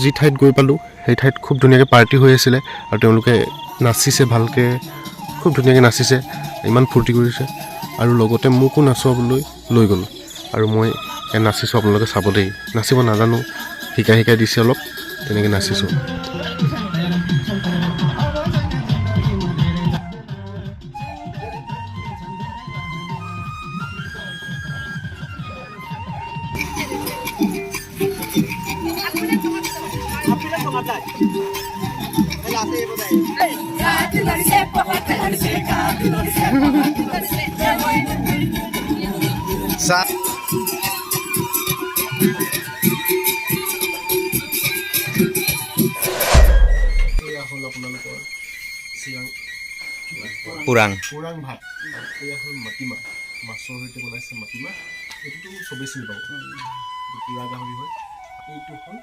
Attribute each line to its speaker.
Speaker 1: যি ঠাইত গৈ পালোঁ সেই ঠাইত খুব ধুনীয়াকৈ পাৰ্টি হৈ আছিলে আৰু তেওঁলোকে নাচিছে ভালকৈ খুব ধুনীয়াকৈ নাচিছে ইমান ফূৰ্তি কৰিছে আৰু লগতে মোকো নাচোৱাবলৈ লৈ গ'ল আৰু মই নাচিছোঁ আপোনালোকে চাব দেই নাচিব নাজানো শিকাই দিছে অলপ তেনেকৈ নাচিছোঁ আপোনালোকৰ চিৰাং পুৰাং ভাত এয়া হ'ল মাটিমাহ মাছৰ সৈতে বনাইছে মাটিমাহ এইটোতো চবেই চিনি পাব পুৰা গাহৰি হয় এইটো হ'ল